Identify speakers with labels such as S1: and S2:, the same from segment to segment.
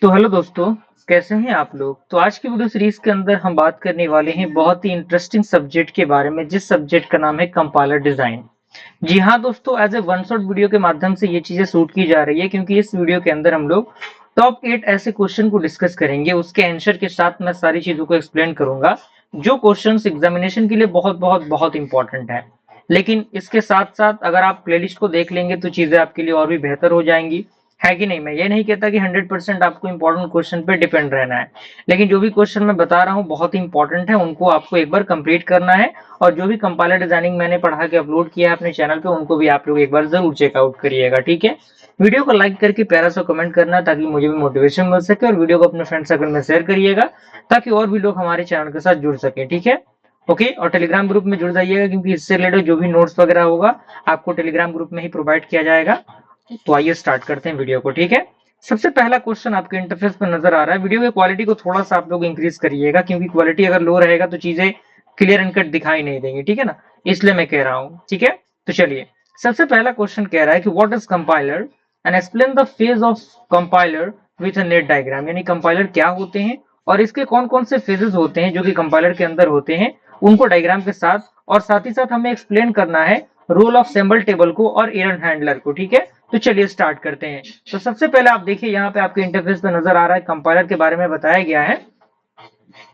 S1: तो हेलो दोस्तों, कैसे हैं आप लोग। तो आज की वीडियो सीरीज के अंदर हम बात करने वाले हैं बहुत ही इंटरेस्टिंग सब्जेक्ट के बारे में, जिस सब्जेक्ट का नाम है कंपाइलर डिजाइन। जी हाँ दोस्तों, as a one shot video के माध्यम से ये चीजें शूट की जा रही है, क्योंकि इस वीडियो के अंदर हम लोग टॉप 8 ऐसे क्वेश्चन को डिस्कस करेंगे। उसके आंसर के साथ मैं सारी चीजों को एक्सप्लेन करूंगा, जो क्वेश्चंस एग्जामिनेशन के लिए बहुत बहुत बहुत इंपॉर्टेंट है। लेकिन इसके साथ साथ अगर आप प्लेलिस्ट को देख लेंगे तो चीजें आपके लिए और भी बेहतर हो जाएंगी, है कि नहीं। मैं ये नहीं कहता कि 100% आपको इंपॉर्टेंट क्वेश्चन पे डिपेंड रहना है, लेकिन जो भी क्वेश्चन मैं बता रहा हूँ बहुत ही इंपॉर्टेंट है, उनको आपको एक बार कंप्लीट करना है। और जो भी कंपाइलर डिजाइनिंग मैंने पढ़ा के अपलोड किया है अपने चैनल पे, उनको भी आप लोग एक बार जरूर चेकआउट करिएगा, ठीक है। वीडियो को लाइक करके प्यारा सा कमेंट करना, ताकि मुझे भी मोटिवेशन मिल सके, और वीडियो को अपने फ्रेंड सर्कल में शेयर करिएगा, ताकि और भी लोग हमारे चैनल के साथ जुड़ सके, ठीक है। ओके, और टेलीग्राम ग्रुप में जुड़ जाइएगा, क्योंकि इससे रिलेटेड जो भी नोट्स वगैरह होगा आपको टेलीग्राम ग्रुप में ही प्रोवाइड किया जाएगा। तो आइए स्टार्ट करते हैं वीडियो को, ठीक है। सबसे पहला क्वेश्चन आपके इंटरफेस पर नजर आ रहा है। वीडियो की क्वालिटी को थोड़ा सा आप लोग इंक्रीज करिएगा, क्योंकि क्वालिटी अगर लो रहेगा तो चीजें क्लियर एंड कट दिखाई नहीं देंगी, ठीक है ना। इसलिए मैं कह रहा हूँ, ठीक है। तो चलिए, सबसे पहला क्वेश्चन कह रहा है कि what is compiler and explain the phase of compiler with a net diagram. यानी कंपाइलर क्या होते हैं और इसके कौन कौन से फेजेस होते हैं जो कि कंपाइलर के अंदर होते हैं, उनको डायग्राम के साथ, और साथ ही साथ हमें एक्सप्लेन करना है रोल ऑफ सिंबल टेबल को और एरर हैंडलर को, ठीक है। तो चलिए स्टार्ट करते हैं। तो सबसे पहले आप देखिए, यहाँ पे आपके इंटरफेस पे नजर आ रहा है कंपाइलर के बारे में बताया गया है।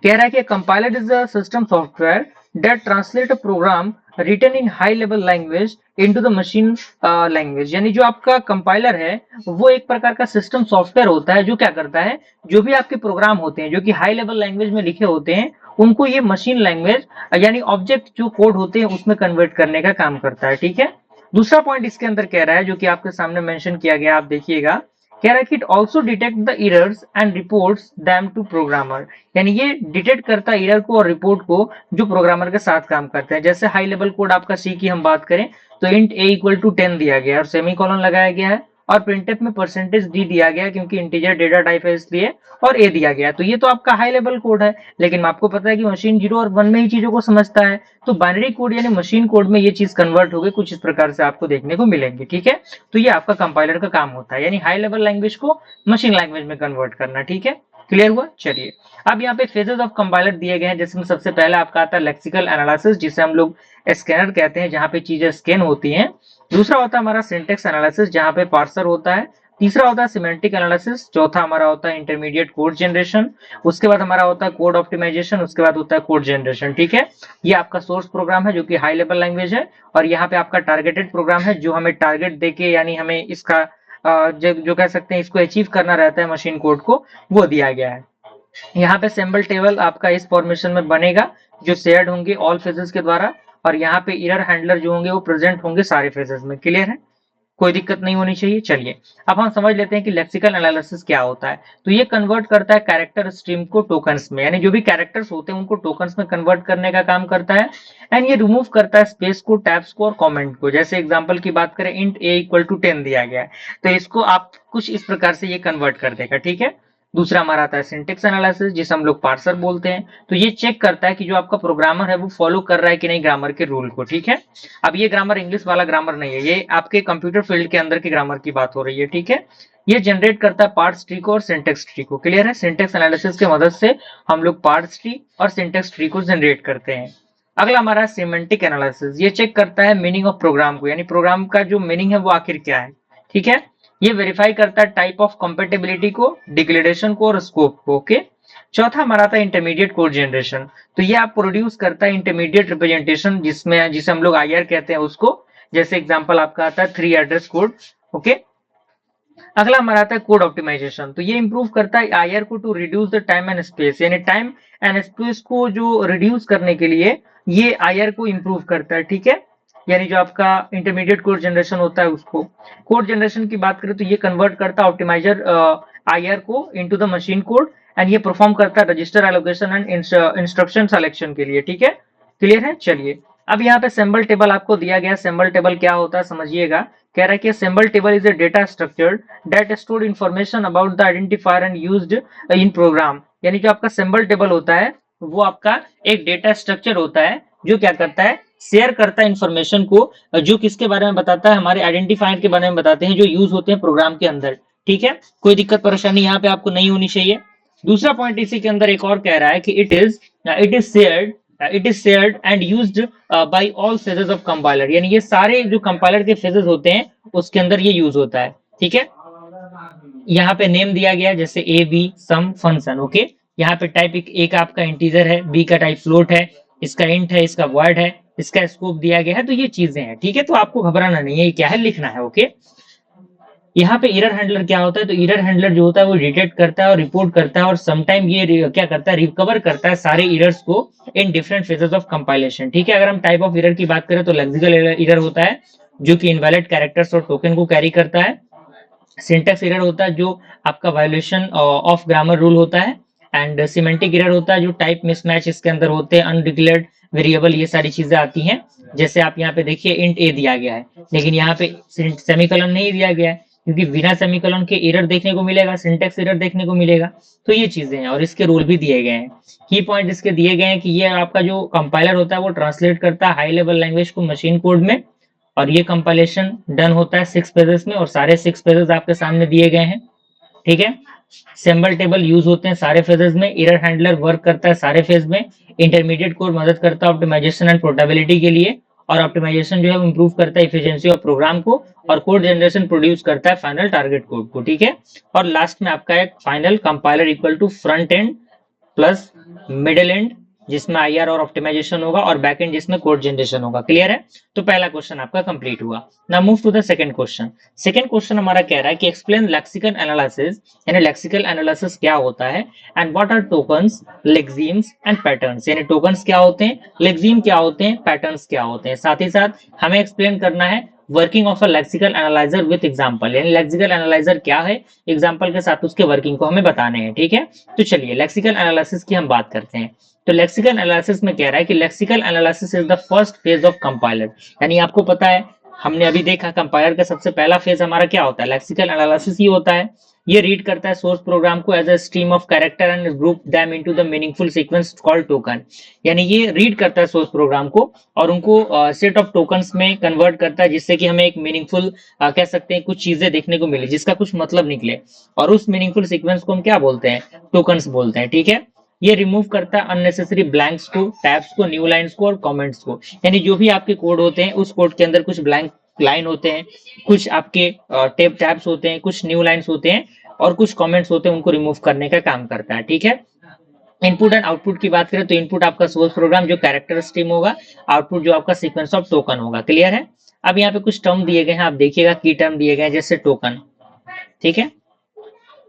S1: कह रहा है कि compiler is a system software that translate a program written in high level language into the machine language. यानी जो आपका कंपाइलर है वो एक प्रकार का सिस्टम सॉफ्टवेयर होता है, जो क्या करता है, जो भी आपके प्रोग्राम होते हैं जो कि हाई लेवल लैंग्वेज में लिखे होते हैं, उनको ये मशीन लैंग्वेज यानी ऑब्जेक्ट जो कोड होते हैं उसमें कन्वर्ट करने का काम करता है, ठीक है। दूसरा पॉइंट इसके अंदर कह रहा है, जो कि आपके सामने मेंशन किया गया, आप देखिएगा। कह रहा है कि it also detect the errors and reports them to programmer. यानी ये डिटेक्ट करता है एरर को और रिपोर्ट को, जो प्रोग्रामर के साथ काम करते हैं। जैसे हाई लेवल कोड आपका सी की हम बात करें, तो इंट ए इक्वल टू 10 दिया गया है और सेमी कॉलन लगाया गया है, और प्रिंटफ में परसेंटेज डी दिया गया है, क्योंकि इंटीजर डेटा टाइप है इसलिए, और ए दिया गया है। तो ये तो आपका हाई लेवल कोड है, लेकिन आपको पता है कि मशीन 0 और 1 में ही चीजों को समझता है। तो बाइनरी कोड यानी मशीन कोड में ये चीज कन्वर्ट हो गई, कुछ इस प्रकार से आपको देखने को मिलेंगे, ठीक है। तो ये आपका कंपाइलर का काम होता है, यानी हाई लेवल लैंग्वेज को मशीन लैंग्वेज में कन्वर्ट करना, ठीक है। क्लियर हुआ। चलिए, अब यहाँ पे फेजेस ऑफ कंपाइलर दिए गए हैं, जिसमें सबसे पहले आपका आता है लेक्सिकल एनालिसिस, जिसे हम लोग स्कैनर कहते हैं, जहाँ पे चीजें स्कैन होती हैं। दूसरा होता है हमारा सिंटेक्स एनालिसिस, जहाँ पे पार्सर होता है। तीसरा होता है सिमेंटिक एनालिसिस। चौथा हमारा होता है इंटरमीडिएट कोड जनरेशन। उसके बाद हमारा होता है कोड ऑप्टिमाइजेशन। उसके बाद होता है कोड जनरेशन, ठीक है। ये आपका सोर्स प्रोग्राम है, जो कि हाई लेवल लैंग्वेज है। और यहाँ पे आपका टारगेटेड प्रोग्राम है, जो हमें टारगेट देके, यानी हमें इसका जो कह सकते हैं इसको अचीव करना रहता है मशीन कोड को, वो दिया गया है। यहाँ पे सिंबल टेबल आपका इस फॉर्मेशन में बनेगा, जो शेयर्ड होंगे ऑल फेजेस के द्वारा। और यहाँ पे एरर हैंडलर जो होंगे वो प्रेजेंट होंगे सारे फेजेस में। क्लियर है, कोई दिक्कत नहीं होनी चाहिए। चलिए, अब हम समझ लेते हैं कि लेक्सिकल एनालिसिस क्या होता है। तो ये कन्वर्ट करता है कैरेक्टर स्ट्रीम को टोकन्स में, यानी जो भी कैरेक्टर्स होते हैं उनको टोकन्स में कन्वर्ट करने का काम करता है। एंड ये रिमूव करता है स्पेस को, टैब्स को और कमेंट को। जैसे एग्जांपल की बात करें, इंट ए इक्वल टू 10 दिया गया है, तो इसको आप कुछ इस प्रकार से ये कन्वर्ट कर देगा, ठीक है। दूसरा हमारा आता है सिंटेक्स एनालिसिस, जिसे हम लोग पार्सर बोलते हैं। तो ये चेक करता है कि जो आपका प्रोग्रामर है वो फॉलो कर रहा है कि नहीं ग्रामर के रूल को, ठीक है। अब ये ग्रामर इंग्लिश वाला ग्रामर नहीं है, ये आपके कंप्यूटर फील्ड के अंदर की ग्रामर की बात हो रही है, ठीक है। ये जनरेट करता है पार्ट्स ट्री को और सिंटेक्स ट्री को। क्लियर है, सिंटेक्स एनालिसिस की मदद से हम लोग पार्ट्स ट्री और सिंटेक्स ट्री को जनरेट करते हैं। अगला हमारा सिमेंटिक एनालिसिस, ये चेक करता है मीनिंग ऑफ प्रोग्राम को, यानी प्रोग्राम का जो मीनिंग है वो आखिर क्या है, ठीक है। ये वेरीफाई करता है टाइप ऑफ कंपेटेबिलिटी को, डिक्लेरेशन को और स्कोप को। ओके, चौथा हमारा था इंटरमीडिएट कोड जनरेशन। तो ये आप प्रोड्यूस करता है इंटरमीडिएट रिप्रेजेंटेशन, जिसमें जिसे हम लोग आईआर कहते हैं उसको। जैसे एग्जांपल आपका आता है 3 एड्रेस कोड। ओके, अगला हमारा आता है कोड ऑप्टिमाइजेशन। तो ये इंप्रूव करता है आईआर को to reduce the time and space, यानी टाइम एंड स्पेस को जो रिड्यूस करने के लिए ये आईआर को इंप्रूव करता है, ठीक है। यानी जो आपका इंटरमीडिएट कोड जनरेशन होता है उसको। कोड जनरेशन की बात करें तो ये कन्वर्ट करता है ऑप्टिमाइजर आईआर को into the machine code, and ये परफॉर्म करता है register allocation and instruction selection के लिए, ठीक है। क्लियर है। चलिए, अब यहाँ पे सिंबल टेबल आपको दिया गया। सिंबल टेबल क्या होता है समझिएगा। कह रहा है कि symbol table is a data structure that store information about the identifier and used in program. यानी जो आपका सिंबल टेबल होता है वो आपका एक डेटा स्ट्रक्चर होता है, जो क्या करता है, शेयर करता है इन्फॉर्मेशन को, जो किसके बारे में बताता है, हमारे आइडेंटिफायर के बारे में बताते हैं जो यूज होते हैं प्रोग्राम के अंदर, ठीक है, कोई दिक्कत परेशानी यहाँ पे आपको नहीं होनी चाहिए। दूसरा पॉइंट इसी के अंदर एक और कह रहा है कि it is shared and used by all phases of compiler, यानी ये सारे जो कंपाइलर के फेजेस होते हैं उसके अंदर ये यूज होता है। ठीक है, यहाँ पे नेम दिया गया जैसे A B sum function. Okay, यहाँ पे टाइप एक आपका इंटीजर है, बी का टाइप फ्लोट है, इसका इंट है, इसका वर्ड है, इसका स्कोप दिया गया है, तो ये चीजें हैं। ठीक है, तो आपको घबराना नहीं है, ये क्या है लिखना है। ओके, यहाँ पे एरर हैंडलर क्या होता है, तो एरर हैंडलर जो होता है वो डिटेक्ट करता है और रिपोर्ट करता है, और समटाइम ये क्या करता है, रिकवर करता है सारे एरर्स को in different phases of compilation. ठीक है, अगर हम टाइप ऑफ एरर की बात करें तो लेक्सिकल एरर होता है जो कि इनवैलिड कैरेक्टर्स और टोकन को कैरी करता है। सिंटेक्स एरर होता है जो आपका वायोलेशन ऑफ ग्रामर रूल होता है। एंड सिमेंटिक एरर होता है जो टाइप मिसमैच इसके अंदर होते हैं, अनडिक्लेयर्ड वेरिएबल, ये सारी चीजें आती हैं। जैसे आप यहाँ पे देखिए इंट ए दिया गया है लेकिन यहाँ पे सेमीकोलन नहीं दिया गया है, क्योंकि बिना सेमीकोलन के एरर देखने को मिलेगा, सिंटेक्स एरर देखने को मिलेगा। तो ये चीजें हैं और इसके रूल भी दिए गए हैं। की पॉइंट इसके दिए गए हैं कि ये आपका जो कंपाइलर होता है वो ट्रांसलेट करता है हाई लेवल लैंग्वेज को मशीन कोड में, और ये कंपाइलेशन डन होता है 6 पेजेस में, और सारे 6 पेजेस आपके सामने दिए गए हैं। ठीक है, सिंबल टेबल यूज होते हैं सारे फेजेस में, एरर हैंडलर वर्क करता है सारे फेज में, इंटरमीडिएट कोड मदद करता है ऑप्टिमाइजेशन एंड पोर्टेबिलिटी के लिए, और ऑप्टिमाइजेशन जो है वो इंप्रूव करता है इफिशिएंसी ऑफ प्रोग्राम को, और कोड जनरेशन प्रोड्यूस करता है फाइनल टारगेट कोड को। ठीक है, और लास्ट में आपका एक final compiler equal to front end plus middle end जिसमें आईआर और ऑप्टिमाइजेशन होगा, और बैक एंड जिसमें कोड जनरेशन होगा। क्लियर है, तो पहला क्वेश्चन आपका कंप्लीट हुआ। Now move to the second question. Second question हमारा कह रहा है कि एक्सप्लेन लेक्सिकल एनालिसिस, यानी लेक्सिकल एनालिसिस क्या होता है, and what are tokens, lexemes and patterns, यानी टोकन्स क्या होते हैं, लेक्सिम क्या होते हैं, पैटर्न्स क्या होते हैं। साथ ही साथ हमें एक्सप्लेन करना है working of a lexical analyser with example, यानी लेक्सिकल एनालाइजर क्या है, एग्जांपल के साथ उसके वर्किंग को हमें बताने हैं। ठीक है, तो चलिए लेक्सिकल एनालिसिस की हम बात करते हैं। तो लेक्सिकल एनालिसिस में कह रहा है कि lexical analysis is the first phase of compiler, यानी आपको पता है हमने अभी देखा कंपाइलर का सबसे पहला फेज हमारा क्या होता है, लेक्सिकल एनालिसिस ही होता है। ये रीड करता है सोर्स प्रोग्राम को as a stream of character and group them into the meaningful sequence called token, यानी ये रीड करता है सोर्स प्रोग्राम को और उनको सेट ऑफ टोकन्स में कन्वर्ट करता है, जिससे कि हमें एक मीनिंगफुल कह सकते हैं कुछ चीजें देखने को मिले जिसका कुछ मतलब निकले, और उस मीनिंगफुल सीक्वेंस को हम क्या बोलते हैं, टोकन्स बोलते हैं। ठीक है, ये रिमूव करता है अननेसेसरी ब्लैंक्स को, टैब्स को, न्यू लाइंस को और कमेंट्स को, यानी जो भी आपके कोड होते हैं उस कोड के अंदर कुछ ब्लैंक लाइन होते हैं, कुछ आपके टैब्स होते हैं, कुछ न्यू लाइंस होते हैं और कुछ कमेंट्स होते हैं, उनको रिमूव करने का काम करता है। ठीक है, इनपुट एंड आउटपुट की बात करें तो इनपुट आपका सोर्स प्रोग्राम जो कैरेक्टर स्ट्रीम होगा, आउटपुट जो आपका सीक्वेंस ऑफ टोकन होगा। क्लियर है, अब यहाँ पे कुछ टर्म दिए गए हैं, आप देखिएगा की टर्म दिए गए हैं जैसे टोकन। ठीक है,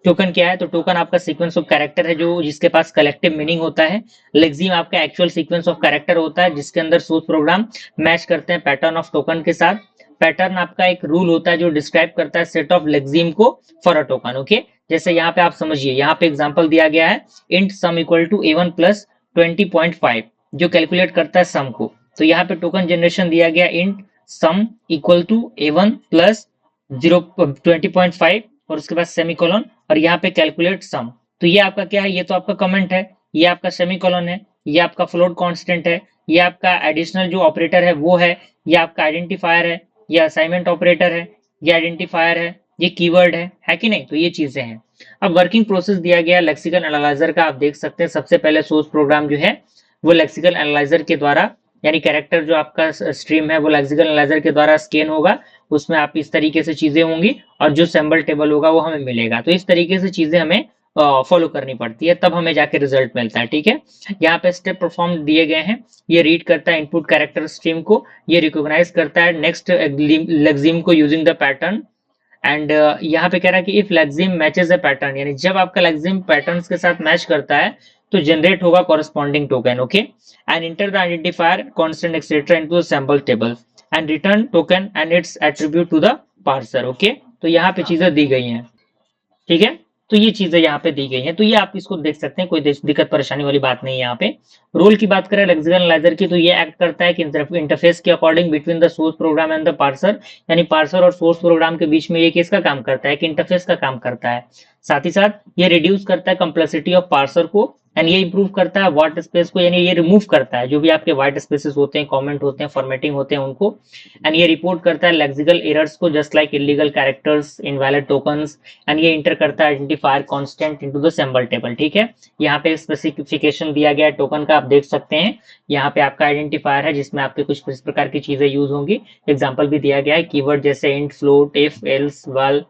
S1: टोकन क्या है, तो टोकन आपका सीक्वेंस ऑफ कैरेक्टर है जो जिसके पास कलेक्टिव मीनिंग होता है। लेक्सिम आपका एक्चुअल सीक्वेंस ऑफ कैरेक्टर होता है जिसके अंदर सोर्स प्रोग्राम मैच करते हैं पैटर्न ऑफ टोकन के साथ। पैटर्न आपका एक रूल होता है जो डिस्क्राइब करता है सेट ऑफ लेक्सिम को फॉर अ टोकन। ओके, जैसे यहाँ पे आप समझिए, यहाँ पे एग्जांपल दिया गया है int sum equal to a1 plus 20.5 जो कैलकुलेट करता है सम को, तो यहाँ पे टोकन जनरेशन दिया गया int sum equal to a1 plus 20.5 और उसके बाद सेमीकोलन और यहाँ पे कैलकुलेट सम। तो ये आपका क्या है, ये तो आपका कमेंट है, ये आपका सेमीकोलन है, ये आपका फ्लोट कांस्टेंट है, ये आपका एडिशनल जो ऑपरेटर है वो है, ये आपका आइडेंटिफायर है, ये असाइनमेंट ऑपरेटर है, ये आइडेंटिफायर है, ये कीवर्ड है कि नहीं, तो ये चीजें हैं। अब वर्किंग प्रोसेस दिया गया लेक्सिकल एनालाइजर का, आप देख सकते हैं सबसे पहले सोर्स प्रोग्राम जो है वो लेक्सिकल एनालाइजर के द्वारा, यानी कैरेक्टर जो आपका स्ट्रीम है वो लेक्सिकल एनालाइजर के द्वारा स्कैन होगा, उसमें आप इस तरीके से चीजें होंगी और जो सिंबल टेबल होगा वो हमें मिलेगा। तो इस तरीके से चीजें हमें फॉलो करनी पड़ती है, तब हमें जाके रिजल्ट मिलता है। ठीक है, यहाँ पे स्टेप परफॉर्म दिए गए हैं, ये रीड करता है इनपुट कैरेक्टर स्ट्रीम को, ये रिकॉग्नाइज करता है नेक्स्ट लेक्सिम को यूजिंग द पैटर्न, एंड यहाँ पे कह रहा है कि इफ लेक्सिम मैचेस अ पैटर्न, यानी जब आपका लेक्सिम पैटर्न्स के साथ मैच करता है तो जनरेट होगा corresponding token. Okay, and enter the identifier constant etcetera into sample table and return token and its attribute to the parser. Okay, तो यहाँ पे चीजें दी गई हैं। ठीक है, तो ये चीजें यहाँ पे दी गई हैं, तो ये आप इसको देख सकते हैं, कोई दिक्कत परेशानी वाली बात नहीं है। यहाँ पे रोल की बात करें लेक्सिकल एनालाइजर की, तो ये एक्ट करता है कि इंटरफेस के according between the source program and the parser, यानी पार्सर और सोर्स प्रोग्राम के बीच में ये किसका काम करता है, कि इंटरफेस का काम करता है। साथ ही साथ ये रिड्यूस करता है कम्प्लेक्सिटी ऑफ पार्सर को, एंड ये इंप्रूव करता है व्हाइट स्पेस को, यानी ये रिमूव करता है जो भी आपके व्हाइट स्पेसेस होते हैं, कमेंट होते हैं, फॉर्मेटिंग होते हैं उनको, एंड ये रिपोर्ट करता है लेक्सिकल एरर्स को just like illegal characters, invalid tokens, and ये इंटर करता है identifier constant into the symbol table. ठीक है, यहाँ पे स्पेसिफिकेशन दिया गया है टोकन का, आप देख सकते हैं यहाँ पे आपका आइडेंटिफायर है जिसमें आपके कुछ इस प्रकार की चीजें यूज होंगी। एग्जाम्पल भी दिया गया है, कीवर्ड जैसे इंट, फ्लोट, इफ, एल्स, वाल,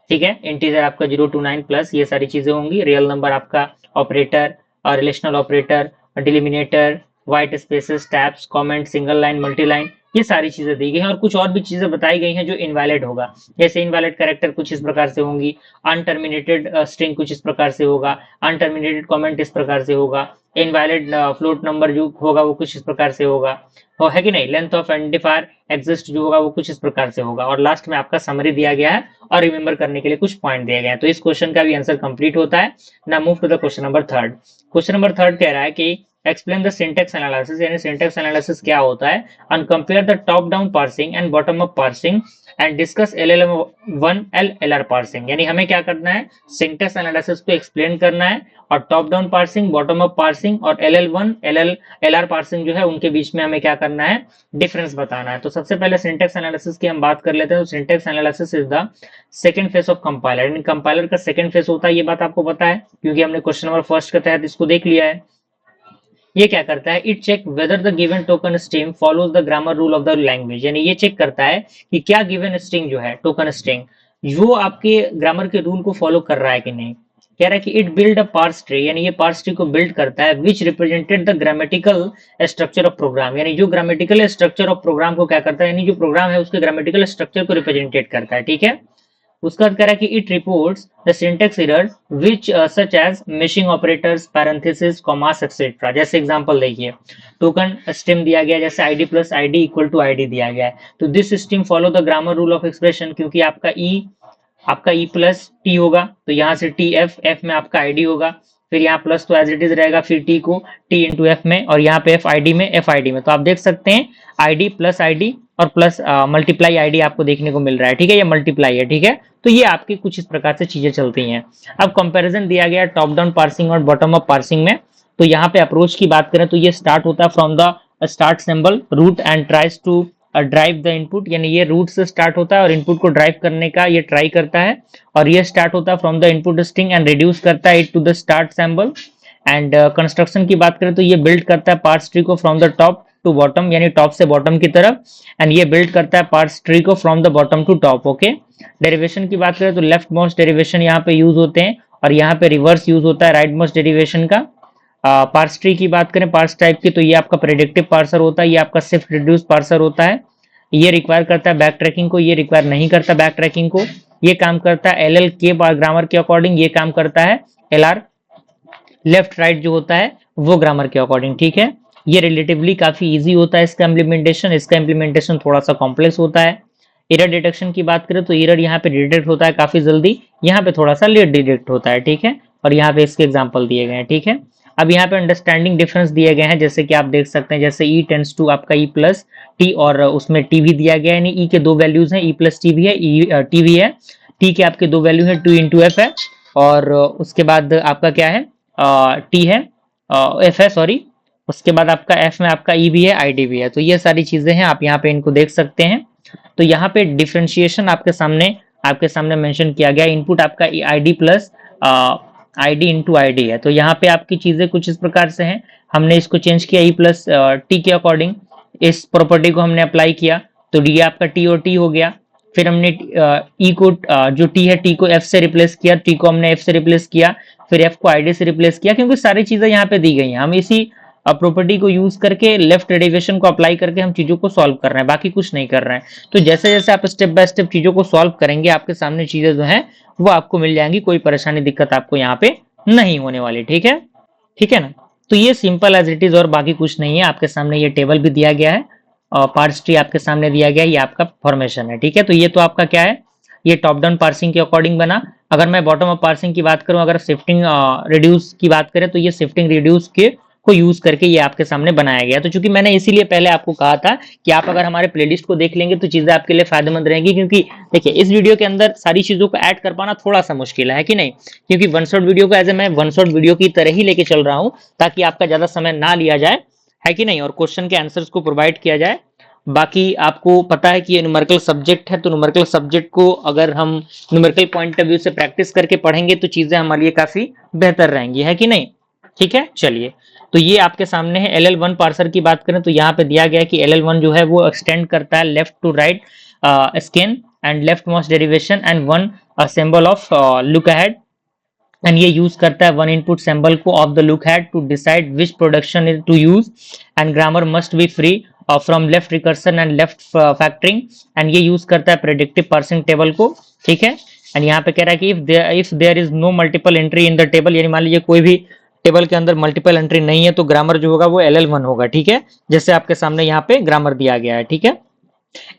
S1: ठीक है, इंटीजर आपका 0 to 9 प्लस, ये सारी चीजें होंगी। रियल नंबर आपका, ऑपरेटर और relational operator, delimiter, white spaces, tabs, comment, single line, multi line, ये सारी चीजें दी गई हैं। और कुछ और भी चीजें बताई गई हैं जो इनवैलिड होगा, जैसे इनवैलिड कैरेक्टर कुछ इस प्रकार से होंगी, अनटर्मिनेटेड स्ट्रिंग कुछ इस प्रकार से होगा, अनटर्मिनेटेड कमेंट इस प्रकार से होगा, इनवैलिड फ्लोट नंबर जो होगा वो कुछ इस प्रकार से होगा, तो है कि नहीं, लेंथ ऑफ आइडेंटिफायर एग्जिस्ट जो होगा वो कुछ इस प्रकार से होगा, और लास्ट में आपका समरी दिया गया है और रिमेंबर करने के लिए कुछ पॉइंट दिए गए हैं। तो इस क्वेश्चन का भी आंसर कंप्लीट होता है। ना move to the question number third. Question number third कह रहा है कि एक्सप्लेन द सिंटेक्स एनालिसिस, यानी सिंटेक्स एनालिसिस क्या होता है, and compare the top down parsing and bottom up parsing and discuss LLM1 LLR parsing. यानी हमें क्या करना है, सिंटेक्स एनालिसिस को एक्सप्लेन करना है, और top down parsing, bottom up parsing और LL1 LLR पार्सिंग जो है उनके बीच में हमें क्या करना है, डिफरेंस बताना है। तो सबसे पहले सिंटेक्स एनालिसिस की हम बात कर लेते हैं। तो syntax analysis is the second phase of compiler, यानी कंपाइलर का सेकंड फेज होता है, ये बात आपको पता है क्योंकि हमने क्वेश्चन नंबर फर्स्ट के तहत इसको देख लिया है। ये क्या करता है, it check whether the given token string follows the grammar rule of the language, यानी ये चेक करता है कि क्या गिवन स्ट्रिंग जो है, टोकन स्ट्रिंग, वो आपके ग्रामर के रूल को फॉलो कर रहा है कि नहीं। कह रहा है कि it build a parse tree, यानी ये पार्स ट्री को बिल्ड करता है, which represented the grammatical structure of program, यानी जो ग्रामेटिकल स्ट्रक्चर ऑफ प्रोग्राम को क्या करता है, यानी जो प्रोग्राम है उसके ग्रामेटिकल स्ट्रक्चर को रिप्रेजेंटेट करता है। ठीक है, उसका कह रहा है कि it reports the syntax error which such as missing operators, parenthesis, commas etcetera. जैसे एग्जांपल देखिए, टोकन स्ट्रिंग दिया गया, जैसे ID plus ID equal to ID दिया गया है, तो this string follow the grammar rule of expression, क्योंकि आपका ई प्लस टी होगा, तो यहाँ से टी एफ में आपका आईडी होगा, फिर यहाँ प्लस तो एज इट इज रहेगा, फिर टी को टी इंटू एफ में, और यहाँ पे एफ आईडी में। तो आप देख सकते हैं आईडी प्लस आईडी और प्लस मल्टीप्लाई आईडी आपको देखने को मिल रहा है। ठीक है, ये मल्टीप्लाई है। ठीक है, तो ये आपकी कुछ इस प्रकार से चीजें चलती हैं। अब कंपैरिजन दिया गया टॉप डाउन पार्सिंग और बॉटम अप पार्सिंग में। तो यहाँ पे अप्रोच की बात करें तो ये स्टार्ट होता है from the start symbol root and tries to drive the input, यानी ये रूट से स्टार्ट होता है और इनपुट को ड्राइव करने का ये ट्राई करता है, और ये स्टार्ट होता है from the input string and reduce करता है it to the start symbol. And construction की बात करें तो ये बिल्ड करता है पार्स ट्री को from the top to bottom, यानी टॉप से बॉटम की तरफ, एंड ये बिल्ड करता है पार्स ट्री को from the bottom to top. Okay, derivation की बात करें तो लेफ्ट मोस्ट डेरिवेशन यहाँ पे यूज होते हैं, और यहाँ पे रिवर्स यूज होता है राइट मोस्ट डेरिवेशन का। पार्स ट्री की बात करें पार्स टाइप की, तो ये आपका प्रेडिक्टिव पार्सर होता है, ये आपका शिफ्ट रिड्यूस पार्सर होता है, ये रिक्वायर करता है बैक ट्रैकिंग को, ये रिक्वायर नहीं करता बैक ट्रैकिंग को। ये काम करता है एल के ग्रामर के अकॉर्डिंग, ये काम करता है LR लेफ्ट राइट जो होता है वो ग्रामर के अकॉर्डिंग। ठीक है, ये रिलेटिवली काफी इजी होता है इसका इम्प्लीमेंटेशन थोड़ा सा कॉम्प्लेक्स होता है। एरर डिटेक्शन की बात करें तो एरर यहाँ पे डिटेक्ट होता है काफी जल्दी, यहाँ पे थोड़ा सा लेट डिटेक्ट होता है। ठीक है, और यहाँ पे इसके एग्जाम्पल दिए गए हैं। ठीक है, अब यहाँ पे अंडरस्टैंडिंग डिफरेंस दिए गए हैं, जैसे कि आप देख सकते हैं, जैसे ई टेंस टू आपका ई प्लस टी, और उसमें टी भी दिया गया है, यानी ई के दो वैल्यूज हैं, ई प्लस टी भी है, टी भी है। टी के आपके दो वैल्यू है, 2 इंटू एफ है, और उसके बाद आपका क्या है, टी है, एफ है सॉरी, उसके बाद आपका एफ में आपका ई भी है, आईडी भी है। तो ये सारी चीजें हैं, आप यहाँ पे इनको देख सकते हैं। तो यहाँ पे डिफरेंशिएशन आपके सामने मेंशन किया गया, इनपुट आपका ID plus ID into ID है। तो यहाँ पे आपकी चीजें कुछ इस प्रकार से हैं, हमने इसको चेंज किया ई प्लस टी के अकॉर्डिंग, इस प्रॉपर्टी को हमने अप्लाई किया, तो ये आपका टी और टी हो गया। फिर हमने ई को जो टी है टी को एफ से रिप्लेस किया, टी को हमने एफ से रिप्लेस किया, फिर एफ को आईडी से रिप्लेस किया, क्योंकि सारी चीजें यहाँ पे दी गई हैं। हम इसी प्रॉपर्टी को यूज करके लेफ्ट डेरिवेशन को अप्लाई करके हम चीजों को सॉल्व कर रहे हैं, बाकी कुछ नहीं कर रहे हैं। तो जैसे जैसे आप स्टेप बाय स्टेप चीजों को सॉल्व करेंगे, आपके सामने चीजें जो है वो आपको मिल जाएंगी, कोई परेशानी दिक्कत आपको यहाँ पे नहीं होने वाली। ठीक है, ठीक है ना। तो ये सिंपल एज इट इज और बाकी कुछ नहीं है। आपके सामने ये टेबल भी दिया गया है और पार्स ट्री आपके सामने दिया गया है, ये आपका फॉर्मेशन है। ठीक है, तो ये तो आपका क्या है, ये टॉप डाउन पार्सिंग के अकॉर्डिंग बना। अगर मैं बॉटम अप पार्सिंग की बात करूं, अगर शिफ्टिंग रिड्यूस की बात करें तो ये शिफ्टिंग रिड्यूस के को यूज करके ये आपके सामने बनाया गया। तो चूंकि मैंने इसीलिए पहले आपको कहा था कि आप अगर हमारे प्लेलिस्ट को देख लेंगे तो चीजें आपके लिए फायदेमंद रहेंगी, क्योंकि देखिए इस वीडियो के अंदर सारी चीजों को ऐड कर पाना थोड़ा सा मुश्किल है कि नहीं, क्योंकि वन शॉट वीडियो को एज ए मैं वन शॉट वीडियो की तरह ही लेके चल रहा हूं, ताकि आपका ज्यादा समय ना लिया जाए, है कि नहीं, और क्वेश्चन के आंसर्स को प्रोवाइड किया जाए। बाकी आपको पता है कि ये न्यूमेरिकल सब्जेक्ट है, तो न्यूमेरिकल सब्जेक्ट को अगर हम न्यूमेरिकल पॉइंट ऑफ व्यू से प्रैक्टिस करके पढ़ेंगे तो चीजें हमारे लिए काफी बेहतर रहेंगी, है कि नहीं। ठीक है, चलिए, तो ये आपके सामने है। LL1 पार्सर की बात करें तो यहाँ पे दिया गया है कि LL1 जो है वो एक्सटेंड करता है left to right scan and left most derivation and one symbol of look ahead, and ये यूज करता है वन इनपुट सिंबल को of the look head to decide which production is to use, and grammar must be free from left recursion and left factoring, and ये use करता है predictive parsing table को। ठीक है, and यहाँ पे कह रहा है कि if there is no multiple entry in the table, यानी मान लीजिए कोई भी टेबल के अंदर मल्टीपल एंट्री नहीं है तो ग्रामर जो होगा वो LL1 होगा। ठीक है, जैसे आपके सामने यहाँ पे ग्रामर दिया गया है। ठीक है,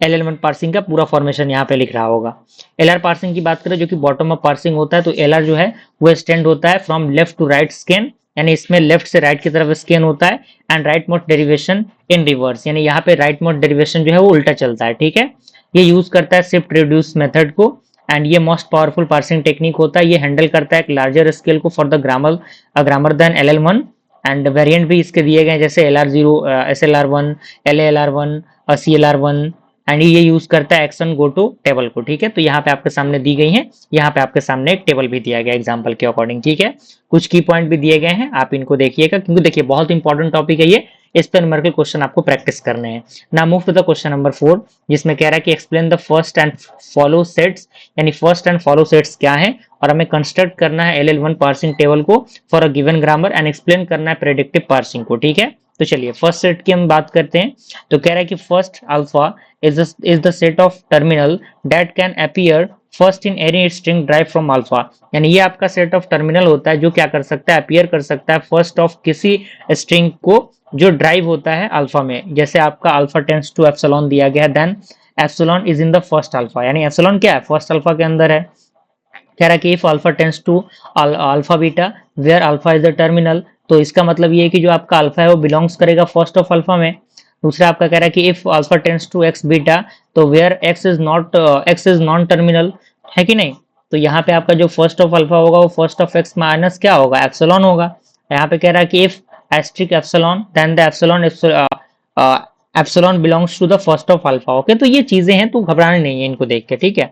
S1: LL1 पार्सिंग का पूरा फॉर्मेशन यहाँ पे लिख रहा होगा। LR पार्सिंग की बात करें जो कि बॉटम अप पार्सिंग होता है, तो LR जो है वो एक्सटेंड होता है from left to right scan, यानी इसमें लेफ्ट से राइट की तरफ स्कैन होता है, and right mode derivation in reverse, यानी यहाँ पे राइट मोड डेरिवेशन जो है वो उल्टा चलता है। ठीक है, ये यूज करता है शिफ्ट रिड्यूस मेथड को, एंड ये मोस्ट पावरफुल पार्सिंग टेक्निक होता है। ये हैंडल करता है एक लार्जर स्केल को for the grammar than LL1, and variant भी इसके दिए गए जैसे LR0, SLR1, LALR1, CLR1, and ये यूज करता है एक्शन गो टू टेबल को। ठीक है, तो यहाँ पे आपके सामने दी गई है, यहाँ पे आपके सामने एक टेबल भी दिया गया एग्जांपल के अकॉर्डिंग। ठीक है, कुछ की पॉइंट भी दिए गए हैं, आप इनको देखिएगा, क्योंकि देखिए बहुत इंपॉर्टेंट टॉपिक है ये, इस पर न्यूमेरिकल क्वेश्चन आपको प्रैक्टिस करने हैं। Now move to the question number 4, जिसमें कह रहा है कि explain the first and follow sets, यानी फर्स्ट एंड फॉलो सेट्स क्या है, और हमें कंस्ट्रक्ट करना है LL1 पार्सिंग टेबल को for a given grammar, and explain करना है प्रेडिक्टिव पार्सिंग को। ठीक है, तो चलिए फर्स्ट सेट की हम बात करते हैं। तो कह रहा है कि first alpha is the set of terminal that can appear first in any string derived from alpha, यानी ये आपका सेट ऑफ टर्मिनल होता है जो क्या कर सकता है, अपीयर कर सकता है फर्स्ट ऑफ किसी स्ट्रिंग को जो ड्राइव होता है अल्फा में। जैसे आपका अल्फा टेंड्स टू एप्सिलॉन दिया गया, then epsilon is in the first alpha, यानी एप्सिलॉन क्या है, फर्स्ट अल्फा के अंदर है। कह रहा है कि if alpha tends to alpha beta where alpha is the terminal, तो इसका मतलब ये है कि जो आपका अल्फा है वो बिलोंग्स करेगा फर्स्ट ऑफ अल्फा में। दूसरा आपका कह रहा है कि if alpha tends to x beta, तो where x is non terminal, है कि नहीं। तो यहाँ पे आपका जो फर्स्ट ऑफ अल्फा होगा वो फर्स्ट ऑफ एक्स माइनस क्या होगा, एप्सिलॉन होगा। यहाँ पे कह रहा है कि if asterisk epsilon then the epsilon belongs to the first of alpha. Okay, तो ये चीजें हैं, तो घबराने नहीं है इनको देख के। ठीक है,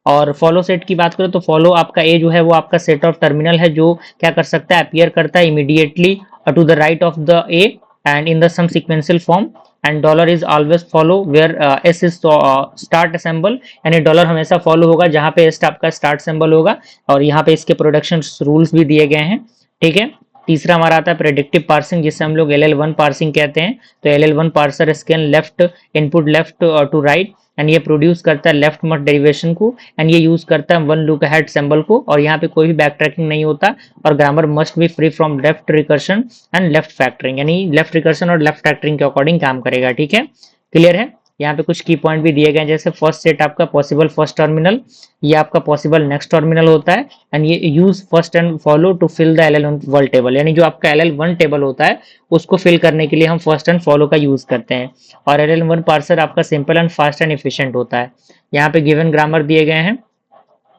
S1: और फॉलो सेट की बात करें तो फॉलो आपका ए जो है वो आपका सेट ऑफ टर्मिनल है जो क्या कर सकता है, अपीयर करता है immediately to the right of the A and in the some sequential form, and dollar is always follow where S is start symbol, यानी डॉलर हमेशा फॉलो होगा जहां पे एस आपका स्टार्ट सिंबल होगा, और यहाँ पे इसके प्रोडक्शन रूल्स भी दिए गए हैं। ठीक है, तीसरा हमारा आता है प्रेडिक्टिव पार्सिंग, जिसे हम लोग LL1 पार्सिंग कहते हैं। तो LL1 parser scan left input left to right, and ये प्रोड्यूस करता है लेफ्ट मस्ट डेरिवेशन को, एंड ये यूज करता है वन लुक अहेड सिंबल को, और यहाँ पे कोई भी बैक ट्रैकिंग नहीं होता, और grammar must be free from left recursion and left factoring, यानी लेफ्ट रिकर्शन और लेफ्ट फैक्टरिंग के अकॉर्डिंग काम करेगा। ठीक है, क्लियर है। यहाँ पे कुछ की पॉइंट भी दिए गए जैसे फर्स्ट सेट आपका पॉसिबल फर्स्ट टर्मिनल, ये आपका पॉसिबल नेक्स्ट टर्मिनल होता है, एंड ये use first and follow to fill the LL1 table, यानी जो आपका LL1 टेबल होता है उसको फिल करने के लिए हम फर्स्ट एंड फॉलो का यूज करते हैं। और LL1 पार्सर आपका simple and fast and efficient होता है। यहाँ पे गिवन ग्रामर दिए गए हैं,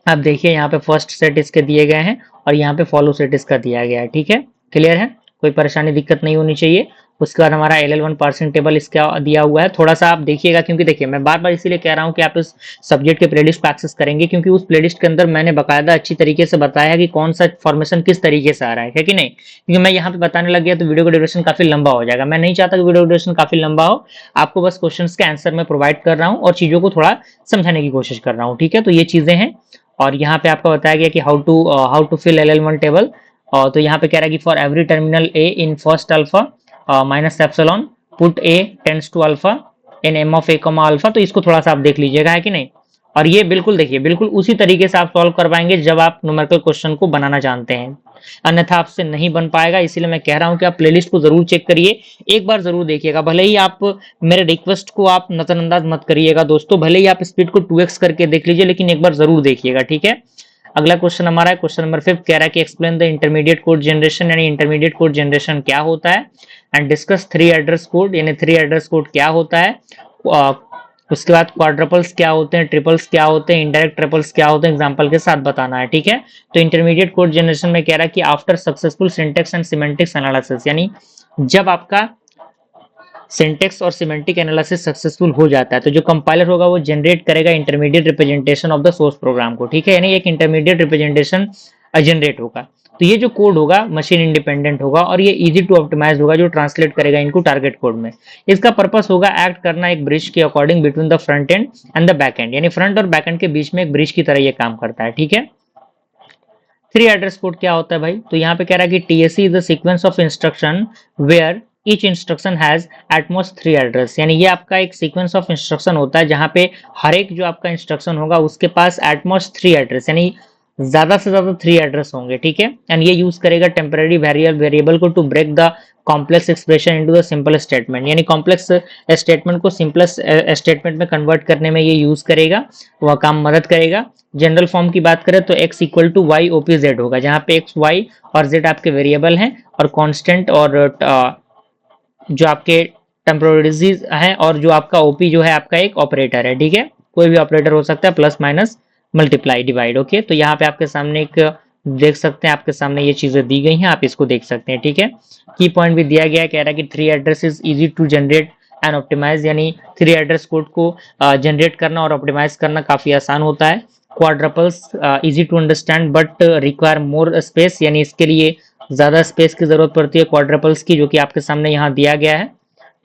S1: आप देखिए यहाँ पे फर्स्ट सेट इसके दिए गए हैं और यहाँ पे फॉलो सेट इसका दिया गया है। ठीक है, क्लियर है, कोई परेशानी दिक्कत नहीं होनी चाहिए। उसके बाद हमारा LL1 पार्सिंग टेबल इसका दिया हुआ है, थोड़ा सा आप देखिएगा, क्योंकि देखिए मैं बार बार इसीलिए कह रहा हूँ कि आप इस सब्जेक्ट के प्लेलिस्ट को एक्सेस करेंगे, क्योंकि उस प्लेलिस्ट के अंदर मैंने बकायदा अच्छी तरीके से बताया है कि कौन सा फॉर्मेशन किस तरीके से आ रहा है कि नहीं। क्योंकि मैं यहाँ पे बताने लग गया तो वीडियो का ड्यूरेशन काफी लंबा हो जाएगा, मैं नहीं चाहता कि वीडियो का ड्यूरेशन काफी लंबा हो, आपको बस क्वेश्चन के आंसर में प्रोवाइड कर रहा हूँ और चीजों को थोड़ा समझाने की कोशिश कर रहा हूँ। ठीक है, तो ये चीजें हैं, और यहाँ पे आपका बताया गया कि how to fill LL1 table. तो यहाँ पे कह रहा है कि for every terminal a in first alpha minus epsilon put a tends to alpha in M of a comma alpha. तो इसको थोड़ा सा आप देख लीजिएगा, है कि नहीं। और ये बिल्कुल देखिए बिल्कुल उसी तरीके से आप सॉल्व कर पाएंगे जब आप न्यूमेरिकल क्वेश्चन को बनाना जानते हैं, अन्यथा आपसे नहीं बन पाएगा। इसीलिए मैं कह रहा हूं कि आप प्लेलिस्ट को जरूर चेक करिए, एक बार जरूर देखिएगा। भले ही आप मेरे रिक्वेस्ट को आप नजरअंदाज मत करिएगा दोस्तों, भले ही आप स्पीड को 2x करके देख लीजिए, लेकिन एक बार जरूर देखिएगा। ठीक है, अगला क्वेश्चन हमारा है क्वेश्चन नंबर 5, कह रहा है कि explain the intermediate code generation, यानी इंटरमीडिएट कोड जनरेशन क्या होता है, and discuss three address code, यानी थ्री एड्रेस कोड क्या होता है, उसके बाद क्वाड्रपल्स क्या होते हैं, ट्रिपल्स क्या होते हैं, इनडायरेक्ट ट्रिपल्स क्या होते हैं, एग्जांपल के साथ बताना है, ठीक है। तो इंटरमीडिएट कोड जनरेशन में कह रहा है कि after successful syntax and semantics analysis, यानी जब आपका सिंटेक्स और सिमेंटिक एनालिसिस सक्सेसफुल हो जाता है तो जो कंपाइलर होगा वो जनरेट करेगा intermediate representation of the source program को, ठीक है, यानी एक इंटरमीडिएट रिप्रेजेंटेशन जनरेट होगा। तो ये जो कोड होगा मशीन इंडिपेंडेंट होगा और ये इजी टू ऑप्टिमाइज होगा, जो ट्रांसलेट करेगा इनको टारगेट कोड में। इसका पर्पस होगा एक्ट करना एक ब्रिज के according between the front end and the back and, यानी फ्रंट और बैक एंड के बीच में एक ब्रिज की तरह ये काम करता है, ठीक है। थ्री एड्रेस कोड क्या होता है भाई, तो यहाँ पे कह रहा है कि TSC is the sequence of instruction where each instruction has at most three address, यानी ये आपका एक सीक्वेंस ऑफ इंस्ट्रक्शन होता है जहां पे हर एक जो आपका इंस्ट्रक्शन होगा उसके पास एट मोस्ट थ्री एड्रेस, यानी ज्यादा से ज्यादा थ्री एड्रेस होंगे, ठीक है। एंड ये यूज करेगा टेम्पररी वेरिएबल को to break the complex expression into the simple statement, यानी कॉम्प्लेक्स स्टेटमेंट को सिंपलेस्ट स्टेटमेंट में कन्वर्ट करने में ये यूज करेगा, वह काम मदद करेगा। जनरल फॉर्म की बात करें तो x equal to y OP z होगा, जहां पे x y और z आपके वेरिएबल हैं और कांस्टेंट और जो आपके टेम्पोररीज हैं, और जो आपका ओपी जो है आपका एक ऑपरेटर है, ठीक है, कोई भी ऑपरेटर हो सकता है, plus minus multiply divide, okay. तो यहाँ पे आपके सामने एक देख सकते हैं, आपके सामने ये चीजें दी गई हैं, आप इसको देख सकते हैं, ठीक है। की पॉइंट भी दिया गया है, कह रहा है कि three address is easy to generate and optimize, यानी थ्री एड्रेस कोड को जनरेट करना और ऑप्टिमाइज करना काफी आसान होता है। Quadruples easy to understand but require more space, यानी इसके लिए ज्यादा स्पेस की जरूरत पड़ती है क्वाड्रपल्स की, जो कि आपके सामने यहाँ दिया गया है,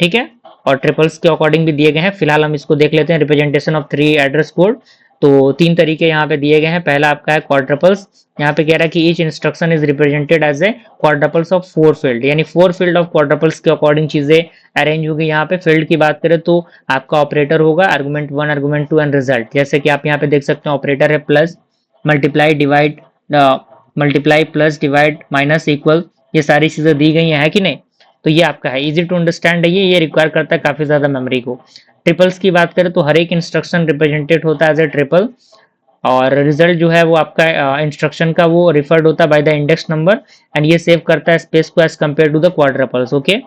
S1: ठीक है, और ट्रिपल्स के अकॉर्डिंग भी दिए गए हैं। फिलहाल हम इसको देख लेते हैं, representation of three address code. तो तीन तरीके यहाँ पे दिए गए हैं। पहला आपका है क्वाड्रपल्स, यहाँ पे कह रहा है कि each instruction is represented as a quadruples of four field, यानी फोर फील्ड ऑफ क्वाड्रपल्स के अकॉर्डिंग चीजें अरेंज होगी। यहाँ पे फील्ड की बात करें तो आपका ऑपरेटर होगा, आर्गुमेंट 1, आर्गुमेंट 2 एंड रिजल्ट, जैसे कि आप यहाँ पे देख सकते हैं ऑपरेटर है plus, multiply, divide, multiply, plus, divide, minus, equal, ये सारी चीजें दी गई है कि नहीं। तो ये आपका है, इजी टू अंडरस्टैंड है, ये रिक्वायर करता है काफी ज्यादा मेमोरी को। ट्रिपल्स की बात करें तो हर एक इंस्ट्रक्शन रिप्रेजेंटेड होता है एज ए ट्रिपल, और रिजल्ट जो है वो आपका इंस्ट्रक्शन का वो रिफर्ड होता है by the index number, and ये सेव करता है स्पेस को as compare to the quadruples, okay.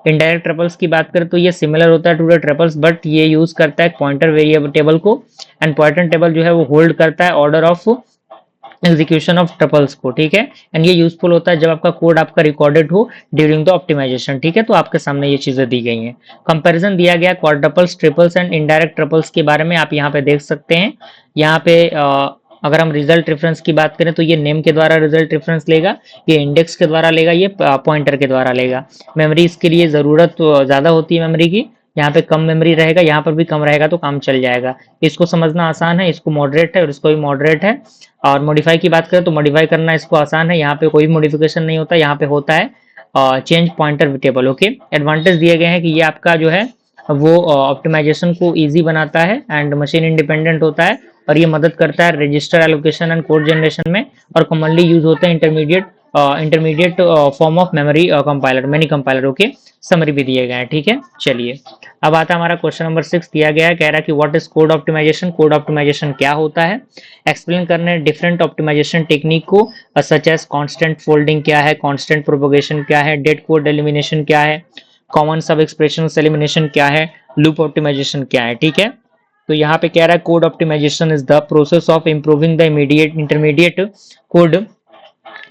S1: Indirect triples की बात करें तो ये सिमिलर होता है टू द ट्रिपल्स, बट ये यूज करता है पॉइंटर वेरिएबल टेबल को, एंड पॉइंटर टेबल जो है वो होल्ड करता है order of execution of triples को, ठीक है। एंड ये यूजफुल होता है जब आपका कोड आपका रिकॉर्डेड हो ड्यूरिंग द ऑप्टिमाइजेशन, ठीक है। तो आपके सामने ये चीजें दी गई हैं। कंपैरिजन दिया गया क्वाड्रपल्स, ट्रिपल्स एंड इनडायरेक्ट ट्रिपल्स के बारे में, आप यहाँ पे देख सकते हैं। यहाँ पे अगर हम रिजल्ट रेफरेंस की बात करें तो ये नेम के द्वारा रिजल्ट रेफरेंस लेगा, ये इंडेक्स के द्वारा लेगा, ये पॉइंटर के द्वारा लेगा। मेमोरी इसके लिए जरूरत ज्यादा होती है मेमोरी की, यहाँ पे कम मेमोरी रहेगा, यहाँ पर भी कम रहेगा, तो काम चल जाएगा। इसको समझना आसान है, इसको मॉडरेट है और इसको भी मॉडरेट है। और मॉडिफाई की बात करें तो मॉडिफाई करना इसको आसान है, यहाँ पे कोई मॉडिफिकेशन नहीं होता, यहाँ पे होता है change pointer table, okay. Advantage दिए गए हैं कि ये आपका जो है वो ऑप्टिमाइजेशन को इजी बनाता है एंड मशीन इंडिपेंडेंट होता है, और ये मदद करता है register allocation and code generation में, और कॉमनली यूज होते हैं intermediate form of memory compiler, many compiler, okay. Summary भी दिए गए हैं, ठीक है। चलिए अब आता है हमारा क्वेश्चन नंबर 6, दिया गया है, कह रहा है कि what is code optimisation, code optimisation क्या होता है। एक्सप्लेन करने डिफरेंट ऑप्टिमाइजेशन टेक्निक को, सच एज कांस्टेंट फोल्डिंग क्या है, कांस्टेंट प्रोपोगेशन क्या है, डेड कोड एलिमिनेशन क्या है, कॉमन सब एक्सप्रेशन एलिमिनेशन क्या है, लूप ऑप्टिमाइजेशन क्या है, ठीक है। तो यहाँ पे कह रहा है code optimisation is the process of improving the intermediate code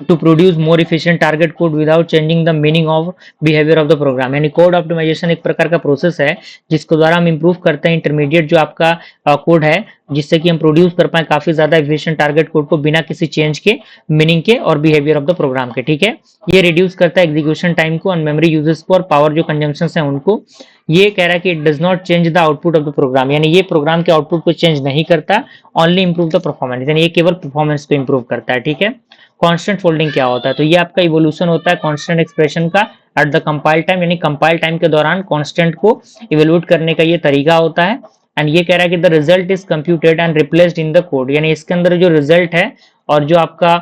S1: to produce more efficient target code without changing the meaning of behavior of the program, यानी कोड ऑप्टिमाइजेशन एक प्रकार का प्रोसेस है जिसके द्वारा हम इंप्रूव करते हैं इंटरमीडिएट जो आपका कोड है, जिससे कि हम प्रोड्यूस कर पाए काफी ज्यादा एफिशिएंट टारगेट कोड को बिना किसी चेंज के, मीनिंग के और बिहेवियर ऑफ द प्रोग्राम के, ठीक है। ये रिड्यूस करता है एग्जीक्यूशन टाइम को, और मेमोरी यूजेस को, और पावर जो कंजम्पशन है उनको। ये कह रहा है कि it does not change the output of the program, यानी ये प्रोग्राम के आउटपुट को चेंज नहीं करता, ओनली इंप्रूव द परफॉर्मेंस, यानी ये केवल परफॉर्मेंस को इंप्रूव करता है, ठीक है। कांस्टेंट फोल्डिंग क्या होता है, तो ये आपका इवोल्यूशन होता है कांस्टेंट एक्सप्रेशन का एट द कंपाइल टाइम, यानी कंपाइल टाइम के दौरान कांस्टेंट को इवेल्यूएट करने का ये तरीका होता है। एंड ये कह रहा है कि the result is computed and replaced in the code, यानी इसके अंदर जो रिजल्ट है और जो आपका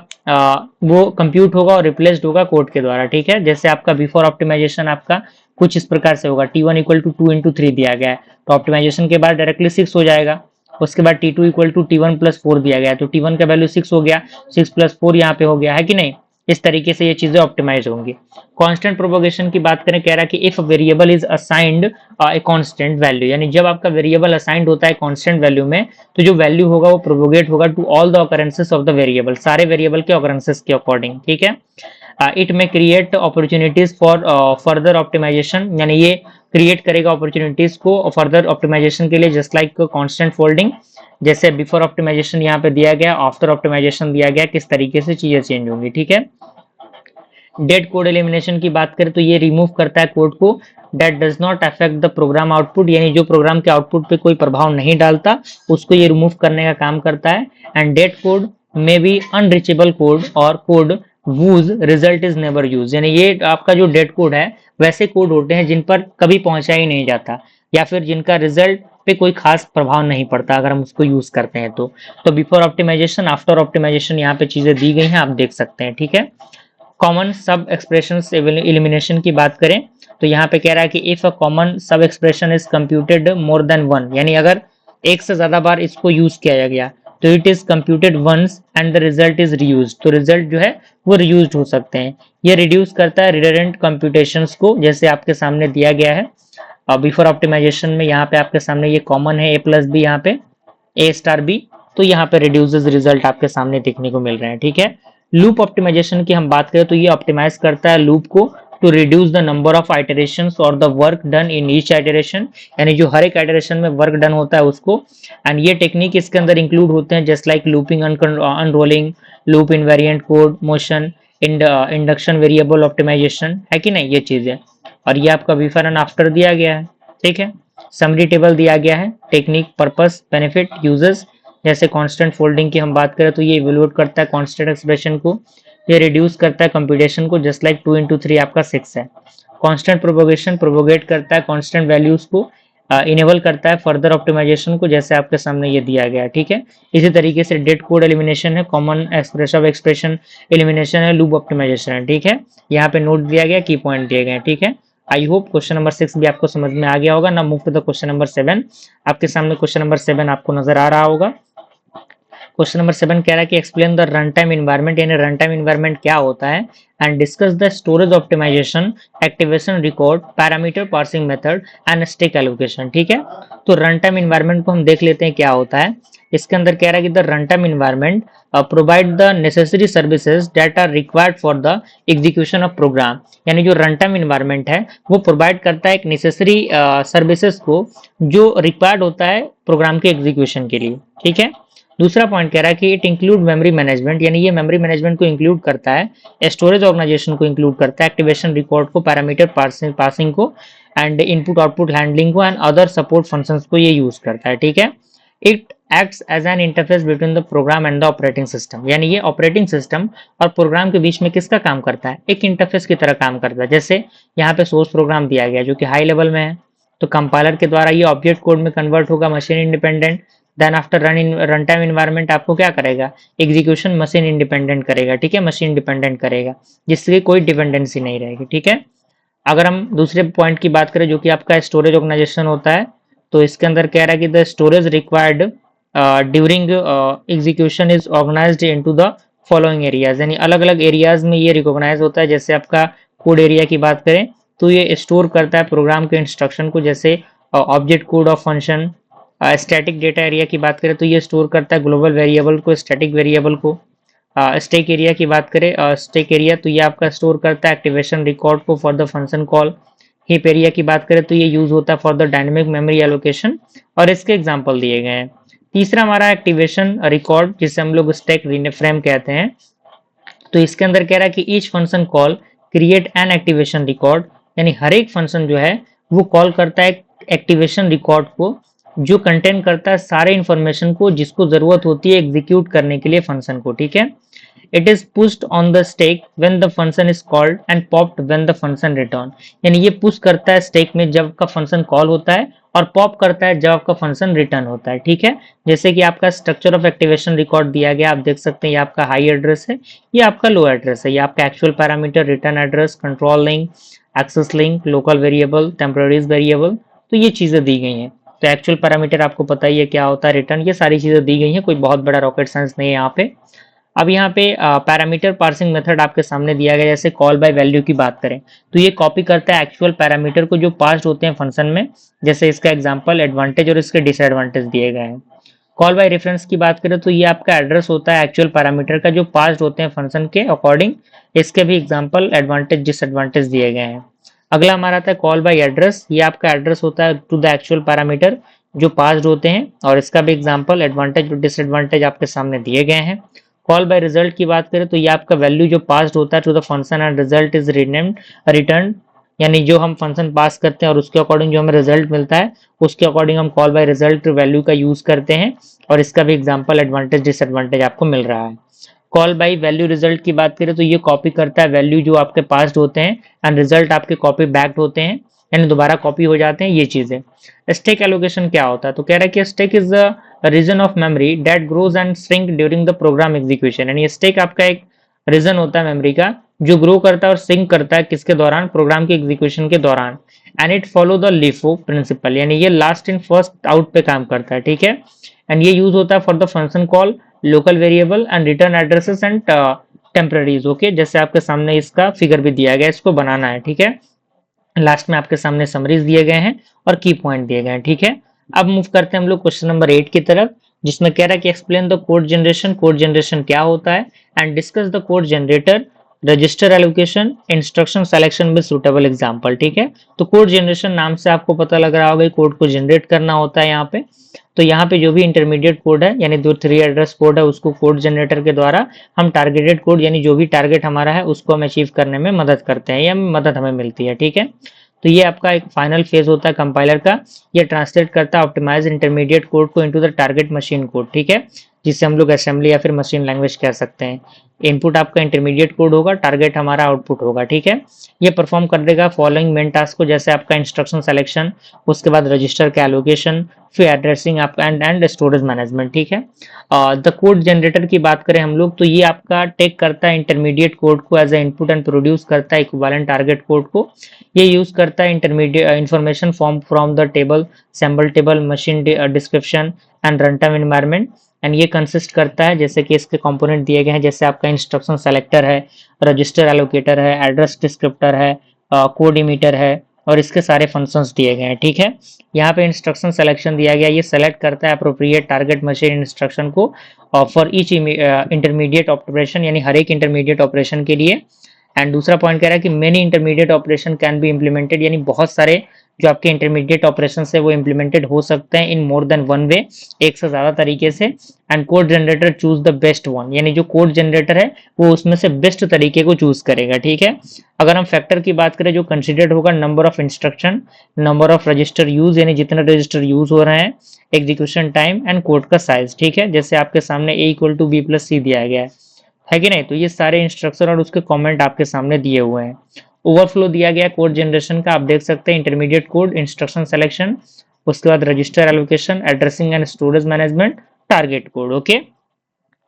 S1: वो कंप्यूट होगा और रिप्लेस्ड होगा कोड के द्वारा, ठीक है। जैसे आपका बिफोर ऑप्टिमाइजेशन आपका कुछ इस प्रकार से होगा, T1 इक्वल टू 2 into 3 दिया गया है, तो ऑप्टिमाइजेशन के बाद डायरेक्टली 6 हो जाएगा। उसके बाद T2 equal to T1 plus 4 दिया गया है, तो T1 का वैल्यू 6 हो गया, 6 प्लस 4 यहाँ पे हो गया है कि नहीं। इस तरीके से ये चीजें ऑप्टिमाइज होंगी। कांस्टेंट प्रोपोगेशन की बात करें, कह रहा है कि if variable is assigned a constant value, यानी जब आपका वेरिएबल असाइंड होता है कांस्टेंट वैल्यू में, तो जो वैल्यू होगा वो प्रोपोगेट होगा to all the occurrences of the variable, सारे वेरिएबल के ऑकरेंसेस के अकॉर्डिंग, ठीक है। It may create opportunities for further optimisation, यानी ये क्रिएट करेगा अपॉर्चुनिटीज को फर्दर ऑप्टिमाइजेशन के लिए, जस्ट लाइक कांस्टेंट फोल्डिंग। जैसे बिफोर ऑप्टिमाइजेशन यहाँ पे दिया गया, आफ्टर ऑप्टिमाइजेशन दिया गया, किस तरीके से चीजें चेंज होंगी, ठीक है। डेड कोड एलिमिनेशन की बात करें तो ये रिमूव करता है कोड को that does not affect the program output, यानी जो प्रोग्राम के आउटपुट पे कोई प्रभाव नहीं डालता उसको ये रिमूव करने का काम करता है। एंड डेड कोड में बी अनरीचेबल कोड और code whose result is never use, यानी ये आपका जो डेड कोड है वैसे कोड होते हैं जिन पर कभी पहुंचा ही नहीं जाता, या फिर जिनका रिजल्ट पे कोई खास प्रभाव नहीं पड़ता अगर हम उसको यूज करते हैं तो बिफोर ऑप्टिमाइजेशन आफ्टर ऑप्टिमाइजेशन यहाँ पे चीजें दी गई हैं, आप देख सकते हैं, ठीक है। कॉमन सब एक्सप्रेशन एलिमिनेशन की बात करें तो यहाँ पे कह रहा है कि if a common sub expression is computed more than one, यानी अगर एक से ज्यादा बार इसको यूज किया गया तो it is computed once and the result is reuse, तो रिजल्ट जो है वो रीयूज हो सकते हैं। ये रिड्यूस करता है रिडंडेंट कंप्यूटेशंस को, जैसे आपके सामने दिया गया है बिफोर ऑप्टिमाइजेशन में, यहाँ पे आपके सामने ये कॉमन है a प्लस बी, यहाँ पे a स्टार बी, तो यहाँ पे रिड्यूसेस रिजल्ट आपके सामने देखने को मिल रहे हैं, ठीक है। लूप ऑप्टिमाइजेशन की हम बात करें तो ये ऑप्टिमाइज करता है लूप को to reduce the number of iterations और the work done in each iteration, यानी जो हर एक आइटरेशन में वर्क डन होता है उसको। एंड ये टेक्निक इसके अंदर इंक्लूड होते हैं just like looping, unrolling, loop invariant code, motion, induction variable optimization, है कि नहीं, ये चीजें। और ये आपका बिफोर एंड आफ्टर दिया गया है, ठीक है। समरी टेबल दिया गया है, टेक्निक, पर्पस, बेनिफिट, यूजर्स। जैसे कांस्टेंट फोल्डिंग की हम बात करें तो ये इवेल्युएट करता है कांस्टेंट एक्सप्रेशन को, ये रिड्यूस करता है कंप्यूटेशन को, जस्ट लाइक 2 into 3 आपका 6 है। कांस्टेंट प्रोपोगेशन प्रोपोगेट करता है कांस्टेंट वैल्यूज को, इनेबल करता है फर्दर ऑप्टिमाइजेशन को, जैसे आपके सामने ये दिया गया है, ठीक है। इसी तरीके से डेड कोड एलिमिनेशन है, कॉमन एक्सप्रेशन एलिमिनेशन है, लूप ऑप्टिमाइजेशन है, ठीक है। यहाँ पे नोट दिया गया, की पॉइंट दिए गए, ठीक है। आई होप क्वेश्चन नंबर 6 भी आपको समझ में आ गया होगा ना। Move to the question number 7। आपके सामने क्वेश्चन नंबर 7 आपको नजर आ रहा होगा। क्वेश्चन नंबर 7 कह रहा है कि explain the run time environment, यानी रन टाइम इन्वायरमेंट क्या होता है, and discuss the storage optimisation, activation record, parameter parsing method and stack allocation, ठीक है। तो रन टाइम इन्वायरमेंट को हम देख लेते हैं क्या होता है। इसके अंदर कह रहा है कि the run time environment provide the necessary services that are required for the execution of program, यानी जो रन टाइम इन्वायरमेंट है वो प्रोवाइड करता है एक नेसेसरी सर्विसेज को जो रिक्वायर्ड होता है प्रोग्राम के एग्जीक्यूशन के लिए, ठीक है। दूसरा पॉइंट कह रहा है कि इट इंक्लूड मेमोरी मैनेजमेंट, यानी ये मेमोरी मैनेजमेंट को इंक्लूड करता है, स्टोरेज ऑर्गेनाइजेशन को इंक्लूड करता है, एक्टिवेशन रिकॉर्ड को, पैरामीटर पासिंग को, एंड इनपुट आउटपुट हैंडलिंग को, एंड अदर सपोर्ट फंक्शंस को ये यूज करता है, ठीक है। It acts as an interface between the program and the operating system, यानी ये ऑपरेटिंग सिस्टम और प्रोग्राम के बीच में किसका काम करता है, एक इंटरफेस की तरह काम करता है। जैसे यहाँ पे सोर्स प्रोग्राम दिया गया जो कि हाई लेवल में है, तो कंपाइलर के द्वारा ये ऑब्जेक्ट कोड में कन्वर्ट होगा, machine independent. Then after run time environment आपको क्या करेगा, एग्जीक्यूशन मशीन इंडिपेंडेंट करेगा, ठीक है, मशीन डिपेंडेंट करेगा, जिससे कोई डिपेंडेंसी नहीं रहेगी, ठीक है। अगर हम दूसरे पॉइंट की बात करें जो कि आपका स्टोरेज ऑर्गेनाइजेशन होता है, तो इसके अंदर कह रहा है कि the storage required during execution is organised into the following areas, यानी अलग अलग एरियाज में ये रिकॉग्नाइज होता है। जैसे आपका कोड एरिया की बात करें तो ये स्टोर करता है प्रोग्राम के इंस्ट्रक्शन को, जैसे object code of function. Static data area की बात करें तो ये स्टोर करता है ग्लोबल वेरिएबल को, स्टैटिक वेरिएबल को। स्टैक एरिया की बात करें, स्टैक एरिया तो ये आपका स्टोर करता है एक्टिवेशन रिकॉर्ड को for the function call. Heap area की बात करें तो ये यूज होता है for the dynamic memory allocation, और इसके एग्जांपल दिए गए हैं। तीसरा हमारा एक्टिवेशन रिकॉर्ड, जिसे हम लोग स्टैक फ्रेम कहते हैं। तो इसके अंदर कह रहा है कि each function call create an activation record, यानी हर एक फंक्शन जो है वो कॉल करता है एक्टिवेशन रिकॉर्ड को, जो कंटेन करता है सारे इंफॉर्मेशन को जिसको जरूरत होती है एग्जीक्यूट करने के लिए फंक्शन को, ठीक है। It is pushed on the stack when the function is called and popped when the function return, यानी ये पुश करता है स्टैक में जब का फंक्शन कॉल होता है और पॉप करता है जब आपका फंक्शन रिटर्न होता है, ठीक है। जैसे कि आपका स्ट्रक्चर ऑफ एक्टिवेशन रिकॉर्ड दिया गया, आप देख सकते हैं ये आपका हाई एड्रेस है, ये आपका लो एड्रेस है, ये आपका actual parameter, return address, control link, access link, local variable, temporaries variable, तो ये चीजें दी गई हैं। तो एक्चुअल पैरामीटर आपको पता ही है क्या होता है, रिटर्न, ये सारी चीजें दी गई हैं, कोई बहुत बड़ा रॉकेट साइंस नहीं है यहाँ पे। अब यहाँ पे पैरामीटर पार्सिंग मेथड आपके सामने दिया गया, जैसे कॉल बाय वैल्यू की बात करें तो ये कॉपी करता है एक्चुअल पैरामीटर को जो पास्ड होते हैं फंक्शन में, जैसे इसका एग्जांपल एडवांटेज और इसके डिसएडवांटेज दिए गए हैं। कॉल बाय रेफरेंस की बात करें तो ये आपका एड्रेस होता है एक्चुअल पैरामीटर का जो पास्ड होते हैं फंक्शन के अकॉर्डिंग, इसके भी एग्जांपल एडवांटेज डिसएडवांटेज दिए गए हैं। अगला हमारा आता है कॉल बाय एड्रेस, ये आपका एड्रेस होता है टू द एक्चुअल पैरामीटर जो पास्ड होते हैं, और इसका भी एग्जांपल एडवांटेज और डिसएडवांटेज आपके सामने दिए गए हैं। कॉल बाय रिजल्ट की बात करें तो ये आपका वैल्यू जो पास्ड होता है to the function and result is renamed return, यानी जो हम फंक्शन पास करते हैं और उसके अकॉर्डिंग जो हमें रिजल्ट मिलता है उसके अकॉर्डिंग हम कॉल बाय रिजल्ट वैल्यू का यूज करते हैं, और इसका भी एग्जांपल एडवांटेज डिसएडवांटेज आपको मिल रहा है। कॉल बाय वैल्यू रिजल्ट की बात करें तो ये कॉपी करता है वैल्यू जो आपके पास होते हैं एंड रिजल्ट आपके कॉपी बैक्ड होते हैं, यानी दोबारा कॉपी हो जाते हैं ये चीजें। स्टैक एलोकेशन क्या होता है, तो कह रहा है कि stack is the region of memory that grows and shrink during the program execution, यानी स्टैक आपका एक रीजन होता है मेमोरी का जो ग्रो करता है और श्रिंक करता है किसके दौरान, प्रोग्राम के एग्जीक्यूशन के दौरान। And it follow the LIFO principle, यानी ये लास्ट इन फर्स्ट आउट पे काम करता है, ठीक है। एंड ये यूज होता है for the function call, local variable and return addresses and temporaries, okay. जैसे आपके सामने इसका फिगर भी दिया गया है, इसको बनाना है, ठीक है। लास्ट में आपके सामने समरीज दिए गए हैं और की पॉइंट दिए गए हैं, ठीक है। अब मूव करते हैं हम लोग क्वेश्चन नंबर 8 की तरफ, जिसमें कह रहा है कि explain the code generation, code generation क्या होता है, and discuss the code generator, register allocation, instruction selection with suitable example, ठीक है। तो कोड जनरेशन नाम से आपको पता लग रहा होगा कोड को जनरेट करना होता है यहाँ पे। तो यहाँ पे जो भी इंटरमीडिएट कोड है यानी जो 3 एड्रेस कोड है उसको कोड जनरेटर के द्वारा हम टारगेटेड कोड यानी जो भी टारगेट हमारा है उसको हम अचीव करने में मदद करते हैं या मदद हमें मिलती है, ठीक है। तो ये आपका एक फाइनल फेज होता है कंपाइलर का, ये ट्रांसलेट करता है ऑप्टिमाइज इंटरमीडिएट कोड को into the target machine code, ठीक है, जिसे हम लोग असेंबली या फिर मशीन लैंग्वेज कह सकते हैं। इनपुट आपका इंटरमीडिएट कोड होगा, टारगेट हमारा आउटपुट होगा, ठीक है। ये परफॉर्म कर देगा फॉलोइंग मेन टास्क को, जैसे आपका इंस्ट्रक्शन सिलेक्शन, उसके बाद रजिस्टर का एलोकेशन, फिर एड्रेसिंग आपका एंड स्टोरेज मैनेजमेंट, ठीक है। द कोड जनरेटर की बात करें हम लोग तो ये आपका टेक करता है इंटरमीडिएट कोड को as a input and produce करता है इक्विवेलेंट टारगेट कोड को। ये यूज करता है intermediate information form from the table, sample table, machine description and run time environment. And ये कंसिस्ट करता है जैसे कि इसके कंपोनेंट दिए गए हैं, जैसे आपका इंस्ट्रक्शन सेलेक्टर है, रजिस्टर एलोकेटर है, एड्रेस डिस्क्रिप्टर है, कोड इमीटर है, और इसके सारे फंक्शंस दिए गए हैं, ठीक है। यहाँ पे इंस्ट्रक्शन सिलेक्शन दिया गया, ये सेलेक्ट करता है अप्रोप्रिएट टारगेट मशीन इंस्ट्रक्शन को फॉर ईच इंटरमीडिएट ऑपरेशन, यानी हर एक इंटरमीडिएट ऑपरेशन के लिए। एंड दूसरा पॉइंट कह रहा है कि many intermediate operation can be implemented, यानी बहुत सारे जो आपके इंटरमीडिएट ऑपरेशन है वो इम्प्लीमेंटेड हो सकते हैं इन मोर देन वन वे, एक से ज्यादा तरीके से। And code generator choose the best one, यानी जो कोड जनरेटर है वो उसमें से बेस्ट तरीके को चूज करेगा, ठीक है। अगर हम फैक्टर की बात करें जो कंसिडर्ड होगा, number of instruction, number of register use, यानी जितने रजिस्टर यूज हो रहे हैं, एग्जीक्यूशन टाइम एंड कोड का साइज, ठीक है। जैसे आपके सामने a equal to B plus C दिया गया है कि नहीं। तो ये सारे इंस्ट्रक्शन और उसके कमेंट आपके सामने दिए हुए हैं। ओवरफ्लो दिया गया कोड जनरेशन का, आप देख सकते हैं इंटरमीडिएट कोड, इंस्ट्रक्शन सिलेक्शन, उसके बाद register allocation, addressing and storage management, target code, okay.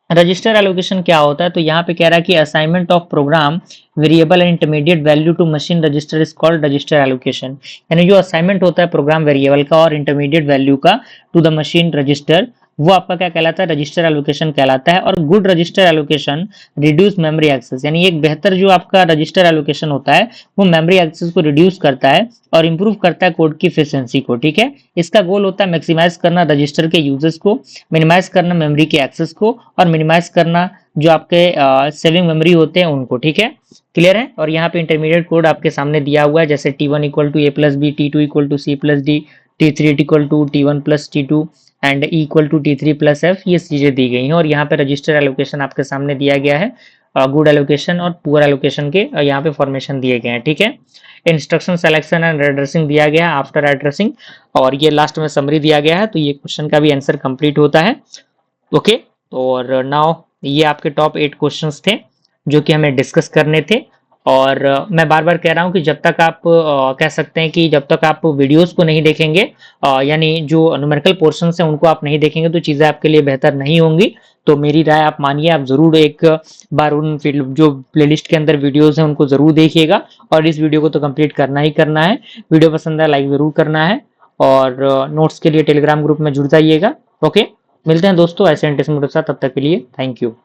S1: Register allocation क्या होता है, तो यहाँ पे कह रहा है कि assignment of program variable and intermediate value to machine register is called register allocation, यानी जो असाइनमेंट होता है प्रोग्राम वेरिएबल का और इंटरमीडिएट वैल्यू का टू द मशीन रजिस्टर, वो आपका क्या कहलाता है, रजिस्टर एलोकेशन कहलाता है। और good register allocation reduce memory access, यानी एक बेहतर जो आपका रजिस्टर एलोकेशन होता है वो मेमोरी एक्सेस को रिड्यूस करता है और इंप्रूव करता है कोड की एफिशिएंसी को, ठीक है। इसका गोल होता है मैक्सिमाइज करना रजिस्टर के यूजेस को, मिनिमाइज करना मेमोरी के एक्सेस को, और मिनिमाइज करना जो आपके सेविंग मेमोरी होते हैं उनको, ठीक है। क्लियर है। और यहाँ पे इंटरमीडिएट कोड आपके सामने दिया हुआ है, जैसे T1 equal to A plus B, T2 equal to C plus D, T3 equal to T1 plus T2 and E equal to T3 plus F, ये चीजें दी गई हैं। और यहाँ पे रजिस्टर एलोकेशन आपके सामने दिया गया है, गुड एलोकेशन और पुअर एलोकेशन के यहाँ पे फॉर्मेशन दिए गए हैं, ठीक है। इंस्ट्रक्शन सिलेक्शन एंड एड्रेसिंग दिया गया है आफ्टर एड्रेसिंग, और ये लास्ट में समरी दिया गया है। तो ये क्वेश्चन का भी आंसर कंप्लीट होता है, ओके। और नाउ ये आपके टॉप 8 क्वेश्चंस थे जो कि हमें डिस्कस करने थे। और मैं बार बार कह रहा हूं कि जब तक आप कह सकते हैं कि जब तक आप वीडियोस को नहीं देखेंगे, यानी जो न्यूमेरिकल पोर्शंस हैं उनको आप नहीं देखेंगे तो चीज़ें आपके लिए बेहतर नहीं होंगी। तो मेरी राय आप मानिए, आप जरूर एक बार उन जो प्लेलिस्ट के अंदर वीडियोस हैं उनको जरूर देखिएगा, और इस वीडियो को तो कंप्लीट करना ही करना है। वीडियो पसंद है लाइक जरूर करना है, और नोट्स के लिए टेलीग्राम ग्रुप में जुड़ जाइएगा। ओके, मिलते हैं दोस्तों ऐसे इंटरेस्टिंग वीडियो के साथ, तब तक के लिए थैंक यू।